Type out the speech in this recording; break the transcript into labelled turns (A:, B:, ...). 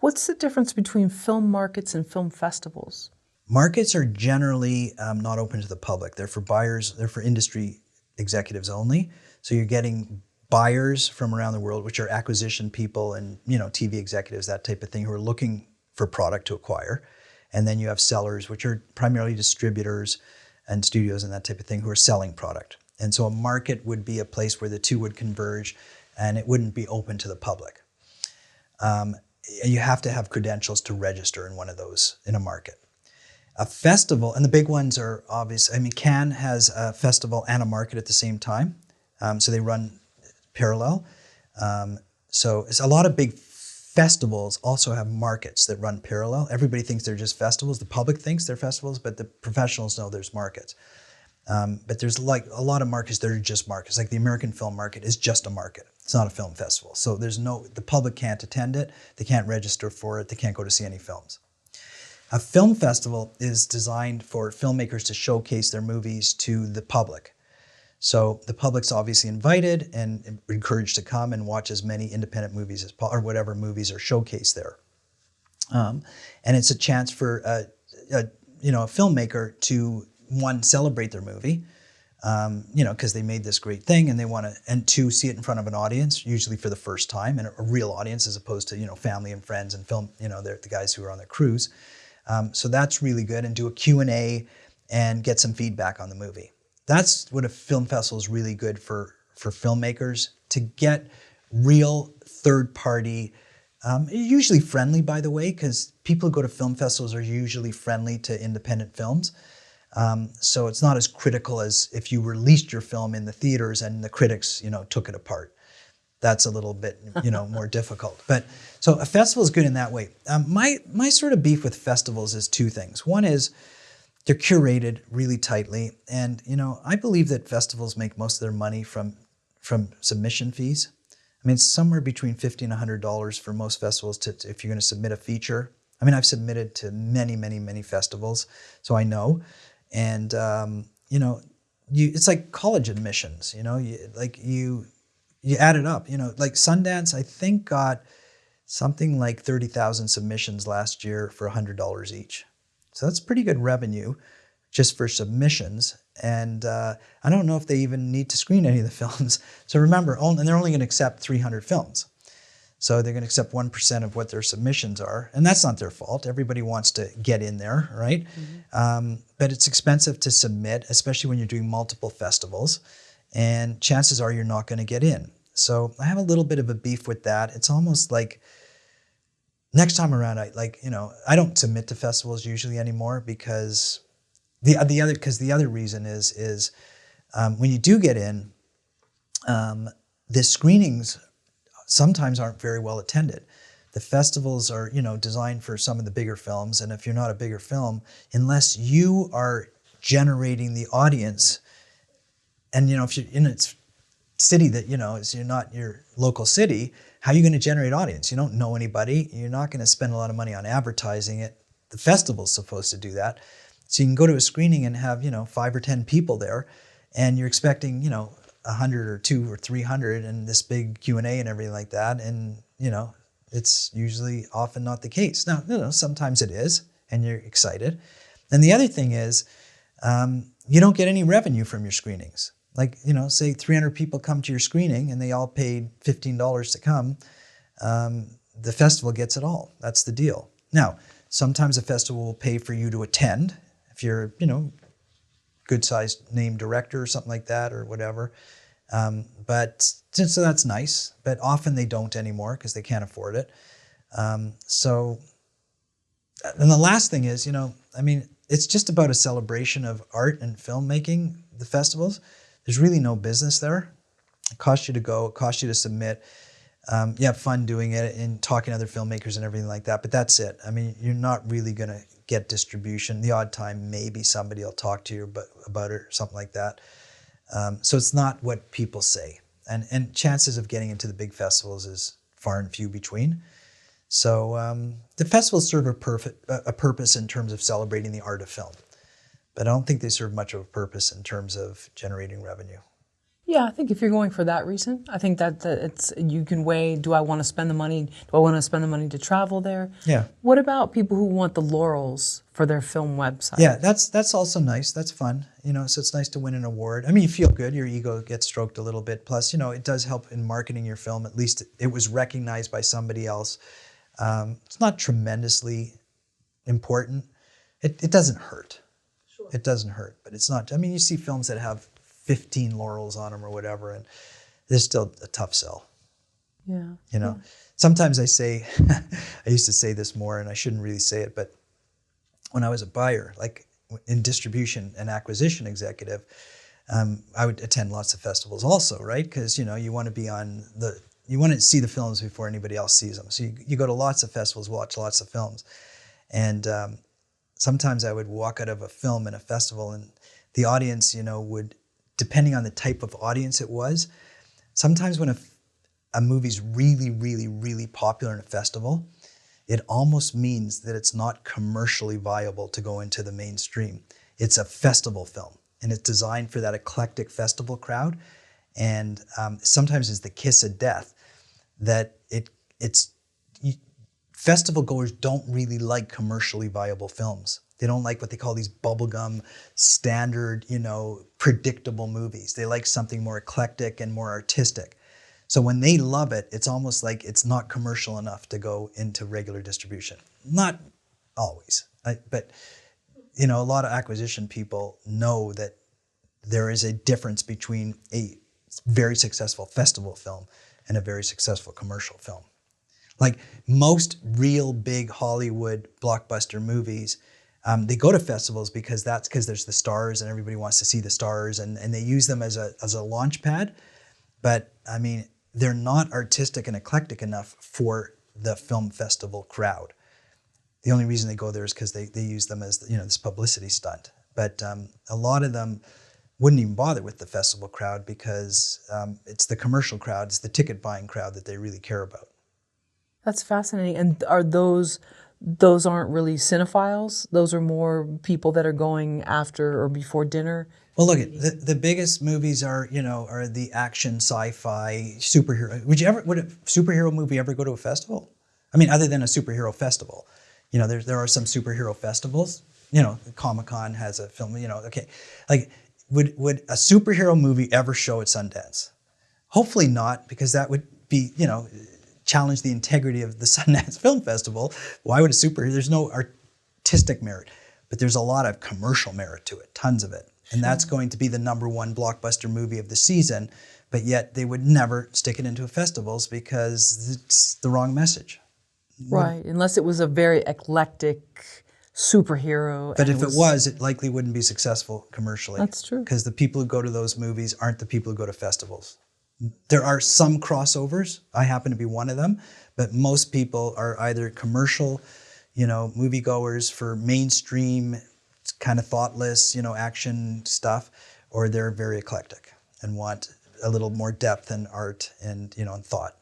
A: What's the difference between film markets and film festivals?
B: Markets are generally not open to the public. They're for buyers, they're for industry executives only. So you're getting buyers from around the world, which are acquisition people and TV executives, that type of thing, who are looking for product to acquire. And then you have sellers, which are primarily distributors and studios and that type of thing, who are selling product. And so a market would be a place where the two would converge and it wouldn't be open to the public. You have to have credentials to register in one of those in a market. A festival, and the big ones are obvious. I mean, Cannes has a festival and a market at the same time. So they run parallel. So it's a lot of big festivals also have markets that run parallel. Everybody thinks they're just festivals. The public thinks they're festivals, but the professionals know there's markets. But there's like a lot of markets that are just markets. Like the American film market is just a market. It's not a film festival. So the public can't attend it. They can't register for it. They can't go to see any films. A film festival is designed for filmmakers to showcase their movies to the public. So the public's obviously invited and encouraged to come and watch as many independent movies as possible, or whatever movies are showcased there. And it's a chance for a filmmaker to, one, celebrate their movie, because they made this great thing and they want to, and two, see it in front of an audience, usually for the first time, and a real audience as opposed to, family and friends and film, they're the guys who are on their cruise. So that's really good, and do a Q&A and get some feedback on the movie. That's what a film festival is really good for filmmakers, to get real third-party, usually friendly, by the way, because people who go to film festivals are usually friendly to independent films. So it's not as critical as if you released your film in the theaters and the critics, took it apart. That's a little bit, more difficult. But so a festival is good in that way. My sort of beef with festivals is two things. One is they're curated really tightly, and I believe that festivals make most of their money from submission fees. I mean, it's somewhere between $50 and $100 for most festivals if you're going to submit a feature. I mean, I've submitted to many, many, many festivals, so I know. And it's like college admissions. You add it up, like Sundance, I think, got something like 30,000 submissions last year for $100 each. So that's pretty good revenue just for submissions. And I don't know if they even need to screen any of the films. So remember, and they're only going to accept 300 films. So they're going to accept 1% of what their submissions are. And that's not their fault. Everybody wants to get in there, right? Mm-hmm. But it's expensive to submit, especially when you're doing multiple festivals. And chances are you're not going to get in. So I have a little bit of a beef with that. It's almost like next time around, I don't submit to festivals usually anymore, because the other reason is when you do get in, the screenings sometimes aren't very well attended. The festivals are designed for some of the bigger films, and if you're not a bigger film, unless you are generating the audience, and if you're in a city that is not your local city, how are you going to generate audience? You don't know anybody. You're not going to spend a lot of money on advertising it. The festival's supposed to do that. So you can go to a screening and have 5 or 10 people there, and you're expecting 100 or 200 or 300 and this big Q&A and everything like that, and it's usually often not the case. Now sometimes it is, and you're excited. And the other thing is you don't get any revenue from your screenings. Like, say 300 people come to your screening and they all paid $15 to come, the festival gets it all. That's the deal. Now, sometimes a festival will pay for you to attend if you're, good-sized name director or something like that or whatever. So that's nice, but often they don't anymore because they can't afford it. And the last thing is, it's just about a celebration of art and filmmaking, the festivals. There's really no business there. It costs you to go, it costs you to submit. You have fun doing it and talking to other filmmakers and everything like that, but that's it. I mean, you're not really going to get distribution. The odd time, maybe somebody will talk to you about it or something like that. So it's not what people say. And chances of getting into the big festivals is far and few between. So the festivals serve a purpose in terms of celebrating the art of film. But I don't think they serve much of a purpose in terms of generating revenue.
A: Yeah, I think if you're going for that reason, I think that it's you can weigh, do I want to spend the money? Do I want to spend the money to travel there?
B: Yeah.
A: What about people who want the laurels for their film website?
B: Yeah, that's also nice. That's fun. So it's nice to win an award. I mean, you feel good. Your ego gets stroked a little bit. Plus, it does help in marketing your film. At least it was recognized by somebody else. It's not tremendously important. It doesn't hurt. Sure. It doesn't hurt, but it's not. I mean, you see films that have 15 laurels on them or whatever, and there's still a tough sell.
A: Yeah.
B: Sometimes I say, I used to say this more, and I shouldn't really say it, but when I was a buyer, like in distribution and acquisition executive, I would attend lots of festivals also, right? Because you want to be you want to see the films before anybody else sees them. So you go to lots of festivals, watch lots of films, and sometimes I would walk out of a film in a festival, and the audience, would, depending on the type of audience it was, sometimes when a movie's really, really, really popular in a festival, it almost means that it's not commercially viable to go into the mainstream. It's a festival film, and it's designed for that eclectic festival crowd. And sometimes it's the kiss of death that festival goers don't really like commercially viable films. They don't like what they call these bubblegum, standard, predictable movies. They like something more eclectic and more artistic. So when they love it, it's almost like it's not commercial enough to go into regular distribution. Not always, but a lot of acquisition people know that there is a difference between a very successful festival film and a very successful commercial film. Like most real big Hollywood blockbuster movies, they go to festivals because there's the stars and everybody wants to see the stars, and they use them as a launch pad. But I mean, they're not artistic and eclectic enough for the film festival crowd. The only reason they go there is because they use them as this publicity stunt. But a lot of them wouldn't even bother with the festival crowd because it's the commercial crowd, it's the ticket buying crowd that they really care about.
A: That's fascinating. And are those aren't really cinephiles? Those are more people that are going after or before dinner?
B: Well, look, the biggest movies are the action, sci-fi, superhero. Would a superhero movie ever go to a festival? I mean, other than a superhero festival, there are some superhero festivals. Comic-Con has a film. Okay, like would a superhero movie ever show at Sundance? Hopefully not, because that would be challenge the integrity of the Sundance Film Festival. Why would a superhero? There's no artistic merit, but there's a lot of commercial merit to it, tons of it. And that's going to be the #1 blockbuster movie of the season, but yet they would never stick it into festivals because it's the wrong message.
A: Right, unless it was a very eclectic superhero.
B: But if it was, it likely wouldn't be successful commercially.
A: That's true.
B: Because the people who go to those movies aren't the people who go to festivals. There are some crossovers. I happen to be one of them, but most people are either commercial, moviegoers for mainstream, kind of thoughtless, action stuff, or they're very eclectic and want a little more depth and art and, and thought.